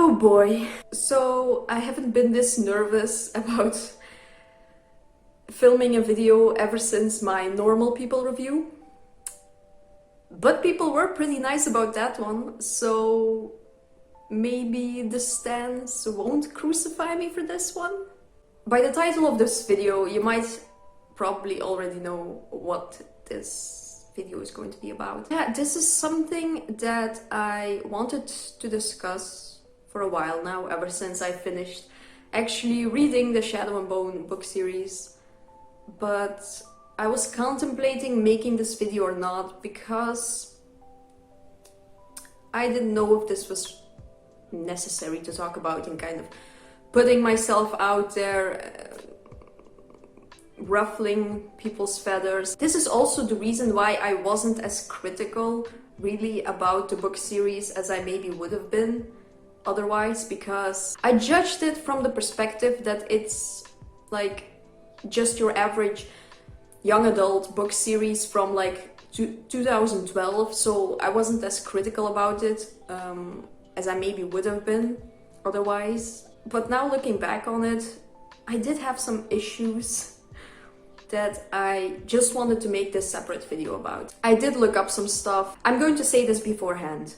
Oh boy. So I haven't been this nervous about filming a video ever since my normal people review. But people were pretty nice about that one, so maybe the stans won't crucify me for this one. By the title of this video, you might probably already know what this video is going to be about. Yeah, this is something that I wanted to discuss for a while now, ever since I finished actually reading the Shadow and Bone book series. But I was contemplating making this video or not because I didn't know if this was necessary to talk about and kind of putting myself out there, ruffling people's feathers. This is also the reason why I wasn't as critical really about the book series as I maybe would have been otherwise, because I judged it from the perspective that it's like just your average young adult book series from like 2012, so I wasn't as critical about it as I maybe would have been otherwise. But now looking back on it, I did have some issues that I just wanted to make this separate video about. I did look up some stuff. I'm going to say this beforehand.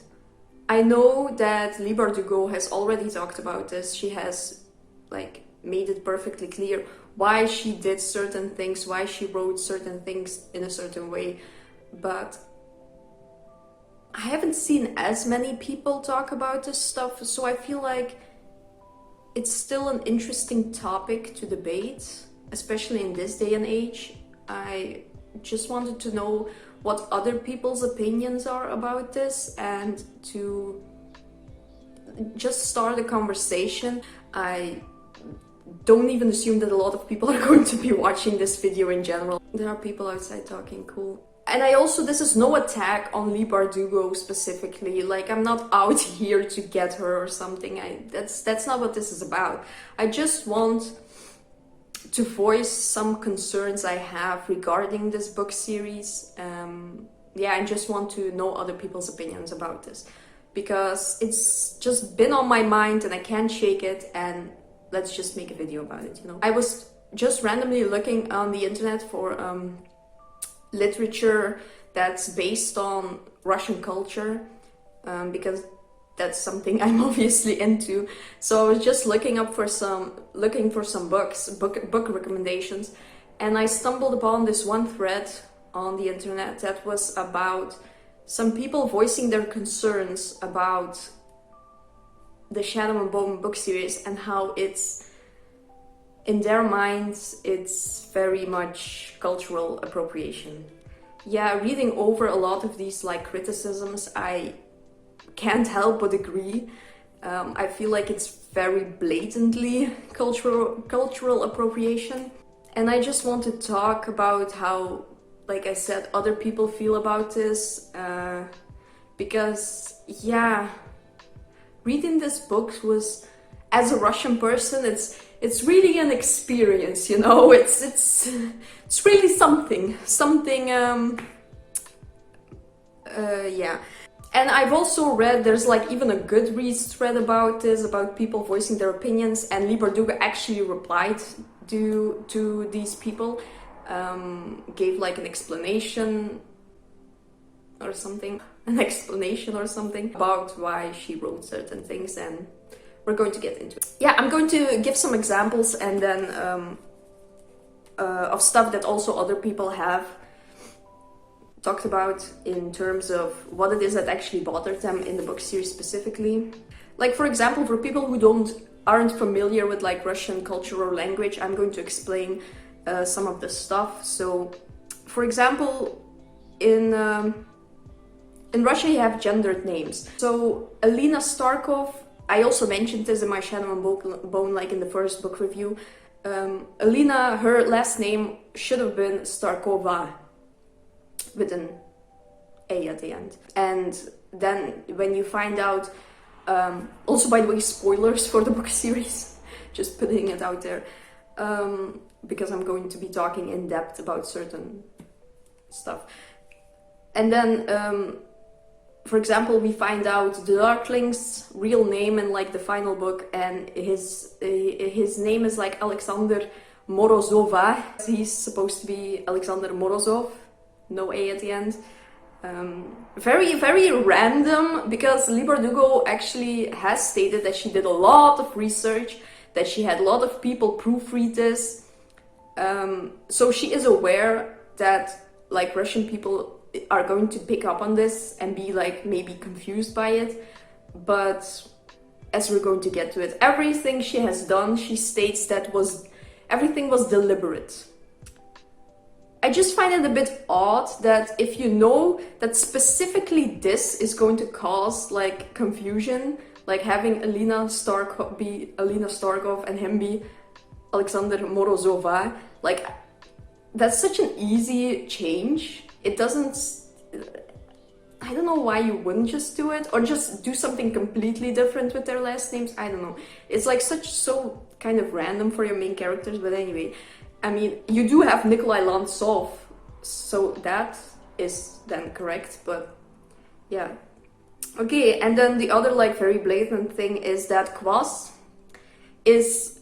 I know that Leigh Bardugo has already talked about this. She has like made it perfectly clear why she did certain things, why she wrote certain things in a certain way, but I haven't seen as many people talk about this stuff, so I feel like it's still an interesting topic to debate, especially in this day and age. I just wanted to know what other people's opinions are about this and to just start a conversation. I don't even assume that a lot of people are going to be watching this video in general. There are people outside talking, cool. And I also, this is no attack on Leigh Bardugo specifically, like I'm not out here to get her or something. That's not what this is about. I just want to voice some concerns I have regarding this book series. Yeah, I just want to know other people's opinions about this, because it's just been on my mind and I can't shake it, and let's just make a video about it, you know. I was just randomly looking on the internet for literature that's based on Russian culture, because that's something I'm obviously into. So I was just looking for some books, book recommendations, and I stumbled upon this one thread on the internet that was about some people voicing their concerns about the Shadow and Bone book series and how it's, in their minds, it's very much cultural appropriation. Yeah, reading over a lot of these like criticisms, I can't help but agree. I feel like it's very blatantly cultural appropriation, and I just want to talk about how, like I said, other people feel about this, because yeah, reading this book was, as a Russian person, it's really an experience, you know. It's really something. Yeah. And I've also read, there's like even a Goodreads thread about this, about people voicing their opinions, and Leigh Bardugo actually replied to these people, gave like an explanation or something about why she wrote certain things, and we're going to get into it. Yeah, I'm going to give some examples and then of stuff that also other people have talked about in terms of what it is that actually bothered them in the book series specifically. Like, for example, for people who aren't familiar with like Russian culture or language, I'm going to explain some of the stuff. So, for example, in Russia you have gendered names. So Alina Starkov, I also mentioned this in my Shadow and Bone, like in the first book review. Alina, her last name should have been Starkova, with an A at the end. And then when you find out, also by the way, spoilers for the book series, just putting it out there, because I'm going to be talking in depth about certain stuff. And then for example, we find out the Darkling's real name in like the final book, and his name is like Aleksander Morozova. He's supposed to be Aleksander Morozov, no A at the end. Very, very random, because Leigh Bardugo actually has stated that she did a lot of research, that she had a lot of people proofread this. So she is aware that like Russian people are going to pick up on this and be like maybe confused by it. But as we're going to get to it, everything she has done, she states that everything was deliberate. I just find it a bit odd that if you know that specifically this is going to cause like confusion, like having Alina Starkov be Alina Starkov and him be Aleksander Morozova, like that's such an easy change. It doesn't, I don't know why you wouldn't just do it, or just do something completely different with their last names. I don't know. It's like so kind of random for your main characters, but anyway. I mean, you do have Nikolai Lantsov, so that is then correct, but yeah. Okay, and then the other like very blatant thing is that kvass is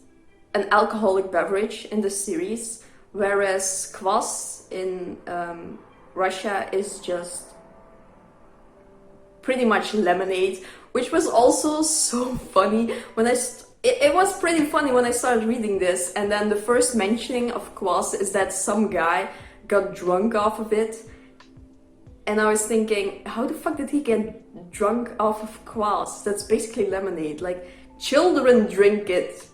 an alcoholic beverage in the series, whereas kvass in Russia is just pretty much lemonade, which was also so funny when it was pretty funny when I started reading this, and then the first mentioning of kvass is that some guy got drunk off of it, and I was thinking, how the fuck did he get drunk off of kvass? That's basically lemonade, like children drink it.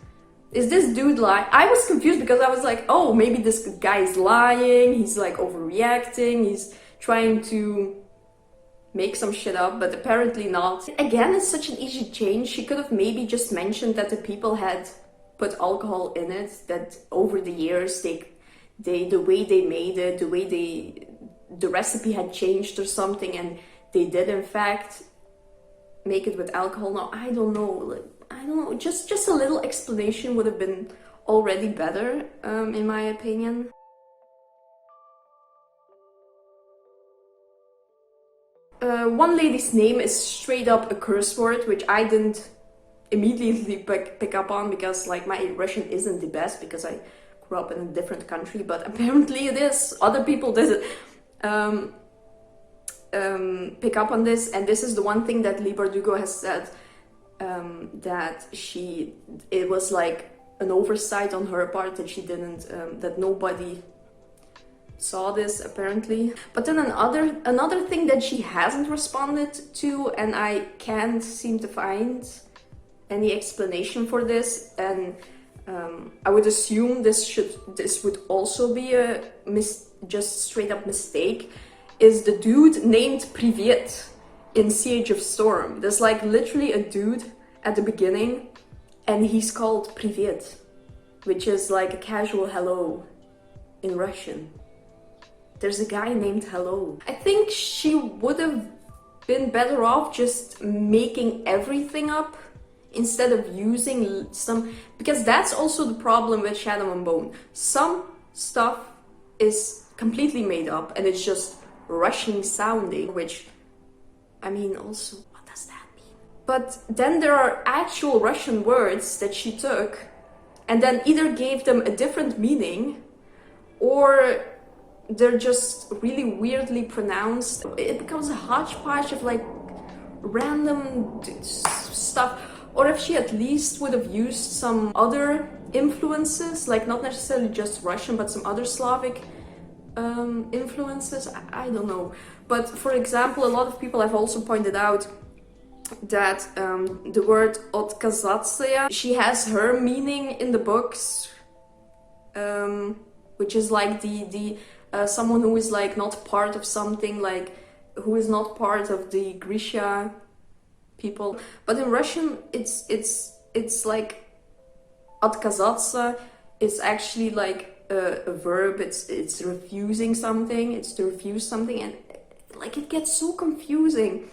Is this dude lying? I was confused because I was like, oh, maybe this guy is lying, he's like overreacting, he's trying to make some shit up, but apparently not. Again, it's such an easy change. She could have maybe just mentioned that the people had put alcohol in it, that over the years the way they made it, the recipe had changed or something, and they did in fact make it with alcohol. Now I don't know, just a little explanation would have been already better, in my opinion. One lady's name is straight up a curse word, which I didn't immediately pick up on because like my Russian isn't the best because I grew up in a different country, but apparently it is. Other people did pick up on this, and this is the one thing that Leigh Bardugo has said, that it was like an oversight on her part that she didn't, that nobody saw this apparently. But then another thing that she hasn't responded to, and I can't seem to find any explanation for this, and I would assume this would also be a just straight up mistake, is the dude named Privjet in Siege of Storm. There's like literally a dude at the beginning and he's called Privjet, which is like a casual hello in Russian. There's a guy named Hello. I think she would have been better off just making everything up instead of using some, because that's also the problem with Shadow and Bone. Some stuff is completely made up and it's just Russian sounding, which, I mean, also, what does that mean? But then there are actual Russian words that she took and then either gave them a different meaning or they're just really weirdly pronounced. It becomes a hodgepodge of like random stuff. Or if she at least would have used some other influences, like not necessarily just Russian, but some other Slavic influences, I don't know. But for example, a lot of people have also pointed out that the word odkazatsaya, she has her meaning in the books, which is like the someone who is like not part of something, like who is not part of the Grisha people. But in Russian, it's like odkazаться is actually like a verb. It's refusing something. It's to refuse something, and like it gets so confusing.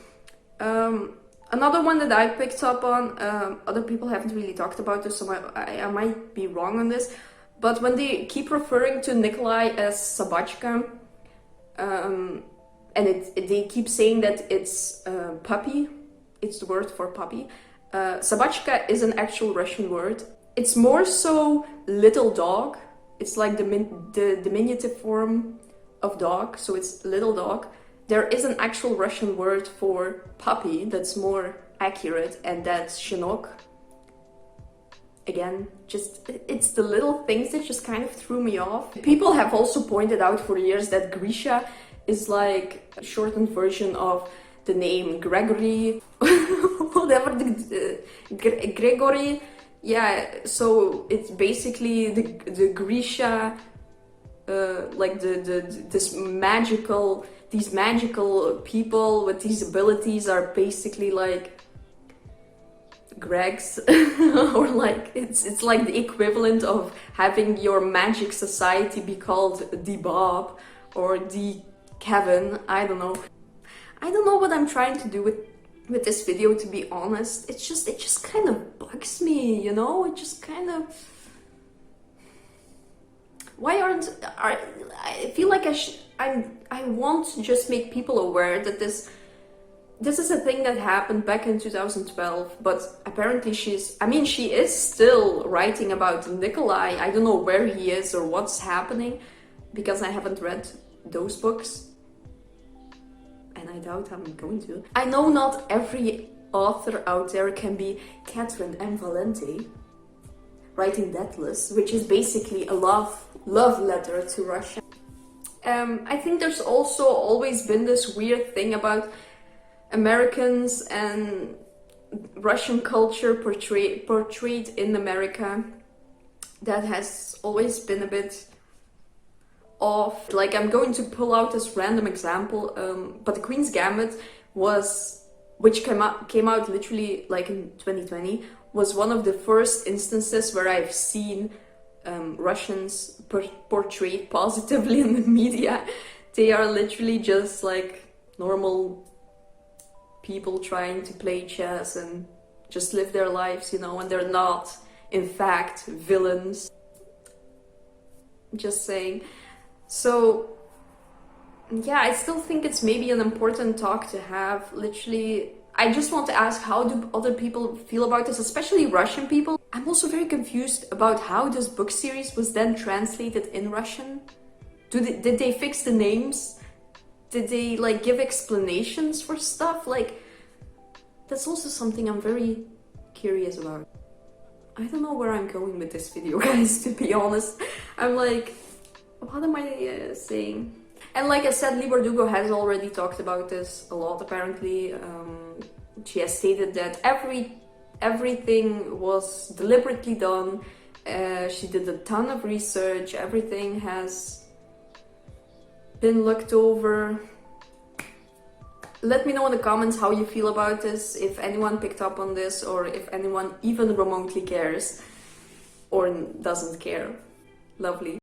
Another one that I picked up on, other people haven't really talked about this, so I might be wrong on this. But when they keep referring to Nikolai as Sabachka, and they keep saying that it's puppy. It's the word for puppy. Собачка is an actual Russian word. It's more so little dog. It's like the diminutive form of dog, so it's little dog. There is an actual Russian word for puppy that's more accurate, and that's щенок. Again, just it's the little things that just kind of threw me off. People have also pointed out for years that Grisha is like a shortened version of the name Gregory, whatever, Gregory. Yeah, so it's basically the Grisha, like these magical people with these abilities are basically like Gregs, or like it's like the equivalent of having your magic society be called the Bob or the Kevin. I don't know what I'm trying to do with this video, to be honest. It just kind of bugs me, you know. It just kind of, I feel like I want to just make people aware that this is a thing that happened back in 2012, but apparently she is still writing about Nikolai. I don't know where he is or what's happening, because I haven't read those books, and I doubt I'm going to. I know not every author out there can be Catherine M. Valente, writing Deathless, which is basically a love letter to Russia. I think there's also always been this weird thing about Americans and Russian culture portrayed in America that has always been a bit off. Like, I'm going to pull out this random example, but The Queen's Gambit which came out literally like in 2020, was one of the first instances where I've seen Russians portrayed positively in the media. They are literally just like normal people trying to play chess and just live their lives, you know, and they're not, in fact, villains. Just saying. So, yeah, I still think it's maybe an important talk to have. Literally, I just want to ask, how do other people feel about this, especially Russian people? I'm also very confused about how this book series was then translated in Russian. Did they fix the names? Did they like give explanations for stuff? Like, that's also something I'm very curious about. I don't know where I'm going with this video, guys, to be honest. I'm like, what am I saying? And like I said, Lee Bardugo has already talked about this a lot, apparently. She has stated that everything was deliberately done. She did a ton of research. Everything has been looked over. Let me know in the comments how you feel about this, if anyone picked up on this, or if anyone even remotely cares or doesn't care. Lovely.